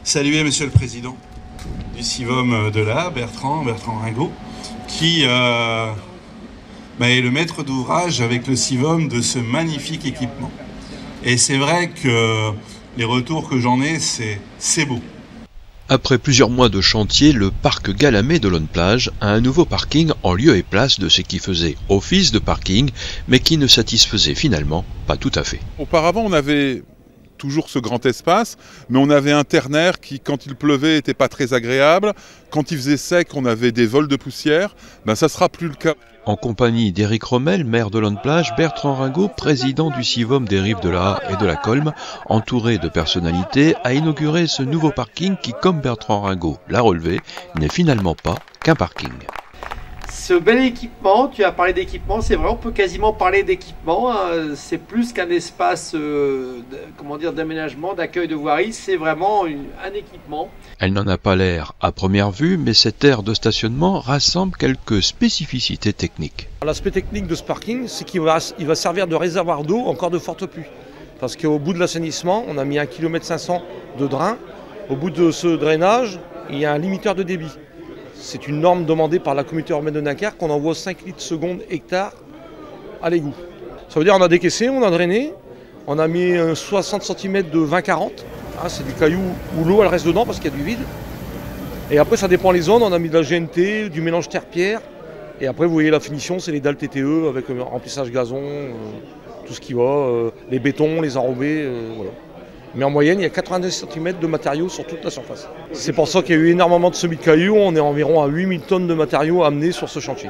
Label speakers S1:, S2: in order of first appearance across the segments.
S1: saluer Monsieur le Président du CIVOM de l'A, Bertrand Ringot, qui est le maître d'ouvrage avec le CIVOM de ce magnifique équipement. Et c'est vrai que les retours que j'en ai, c'est beau.
S2: Après plusieurs mois de chantier, le parc Galamé de Lonneplage a un nouveau parking en lieu et place de ce qui faisait office de parking, mais qui ne satisfaisait finalement pas tout à fait.
S3: Auparavant, on avait toujours ce grand espace, mais on avait un ternaire qui, quand il pleuvait, n'était pas très agréable. Quand il faisait sec, on avait des vols de poussière. Ça ne sera plus le cas.
S2: En compagnie d'Éric Rommel, maire de Lonneplage, Bertrand Ringot, président du CIVOM des Rives de la et de la Colme, entouré de personnalités, a inauguré ce nouveau parking qui, comme Bertrand Ringot l'a relevé, n'est finalement pas qu'un parking.
S4: Ce bel équipement, tu as parlé d'équipement, c'est vrai, on peut quasiment parler d'équipement, hein. C'est plus qu'un espace d'aménagement, d'accueil de voirie, c'est vraiment un équipement.
S2: Elle n'en a pas l'air à première vue, mais cette aire de stationnement rassemble quelques spécificités techniques.
S5: L'aspect technique de ce parking, c'est qu'il va servir de réservoir d'eau en cas de forte pluie. Parce qu'au bout de l'assainissement, on a mis 1,5 km de drain. Au bout de ce drainage, il y a un limiteur de débit. C'est une norme demandée par la communauté urbaine de Dunkerque qu'on envoie 5 litres seconde hectare à l'égout. Ça veut dire qu'on a décaissé, on a drainé, on a mis 60 cm de 20-40. C'est du caillou où l'eau elle reste dedans parce qu'il y a du vide. Et après ça dépend les zones, on a mis de la GNT, du mélange terre-pierre. Et après vous voyez la finition, c'est les dalles TTE avec remplissage gazon, tout ce qui va, les bétons, les enrobés, voilà. Mais en moyenne, il y a 90 cm de matériaux sur toute la surface. C'est pour ça qu'il y a eu énormément de semis de cailloux. On est environ à 8000 tonnes de matériaux amenés sur ce chantier.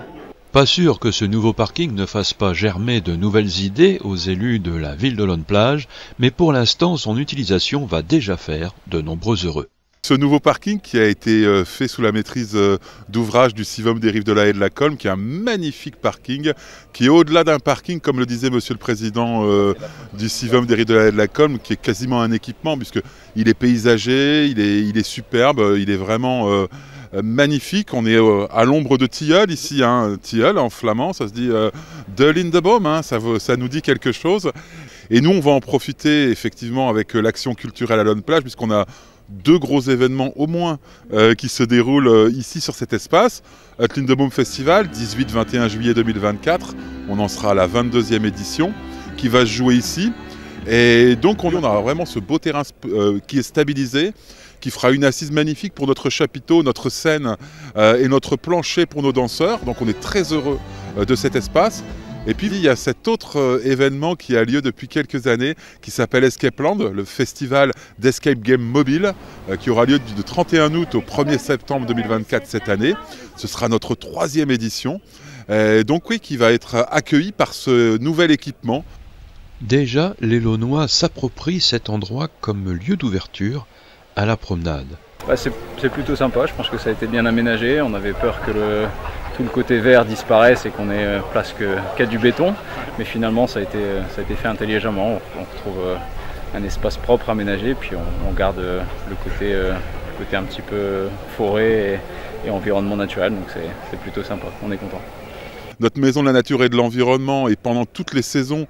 S2: Pas sûr que ce nouveau parking ne fasse pas germer de nouvelles idées aux élus de la ville de Lonneplage, mais pour l'instant, son utilisation va déjà faire de nombreux heureux.
S3: Ce nouveau parking qui a été fait sous la maîtrise d'ouvrage du CIVOM des Rives de la et de la Colme, qui est un magnifique parking, qui est au-delà d'un parking, comme le disait Monsieur le Président du CIVOM des Rives de la et de la Colme, qui est quasiment un équipement, puisqu'il est paysager, il est superbe, il est vraiment magnifique. On est à l'ombre de Tilleul ici, hein. Tilleul en flamand, ça se dit de Lindeboom, hein, ça nous dit quelque chose. Et nous, on va en profiter effectivement avec l'action culturelle à Lonneplage, puisqu'on a 2 gros événements au moins qui se déroulent ici sur cet espace. Lindeboom Festival, 18-21 juillet 2024, on en sera à la 22e édition qui va se jouer ici. Et donc on aura vraiment ce beau terrain qui est stabilisé, qui fera une assise magnifique pour notre chapiteau, notre scène et notre plancher pour nos danseurs. Donc on est très heureux de cet espace. Et puis il y a cet autre événement qui a lieu depuis quelques années qui s'appelle Escape Land, le festival d'escape game mobile qui aura lieu du 31 août au 1er septembre 2024 cette année. Ce sera notre 3e édition. Donc oui, qui va être accueilli par ce nouvel équipement.
S2: Déjà, les Launois s'approprient cet endroit comme lieu d'ouverture à la promenade.
S6: C'est plutôt sympa, je pense que ça a été bien aménagé. On avait peur que tout le côté vert disparaisse et qu'on ait place qu'à du béton. Mais finalement, ça a été fait intelligemment. On retrouve un espace propre aménagé, puis on garde le côté un petit peu forêt et environnement naturel. Donc c'est plutôt sympa, on est content.
S3: Notre maison de la nature et de l'environnement, et pendant toutes les saisons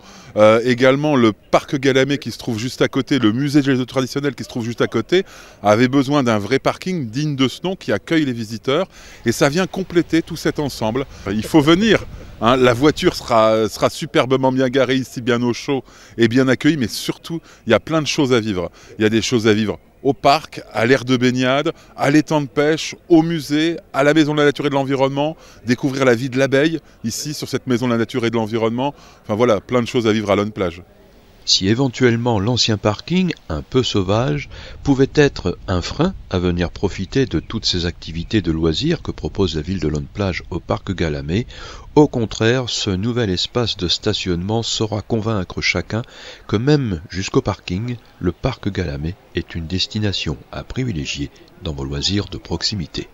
S3: également le parc Galamé qui se trouve juste à côté, le musée des jeux traditionnels qui se trouve juste à côté, avait besoin d'un vrai parking digne de ce nom qui accueille les visiteurs, et ça vient compléter tout cet ensemble. Il faut venir, hein, la voiture sera superbement bien garée ici, bien au chaud et bien accueillie, mais surtout il y a plein de choses à vivre. Il y a des choses à vivre au parc, à l'aire de baignade, à l'étang de pêche, au musée, à la maison de la nature et de l'environnement, découvrir la vie de l'abeille ici sur cette maison de la nature et de l'environnement. Enfin voilà, plein de choses à vivre à Lonneplage.
S2: Si éventuellement l'ancien parking, un peu sauvage, pouvait être un frein à venir profiter de toutes ces activités de loisirs que propose la ville de Lonneplage au parc Galamé, au contraire, ce nouvel espace de stationnement saura convaincre chacun que même jusqu'au parking, le parc Galamé est une destination à privilégier dans vos loisirs de proximité.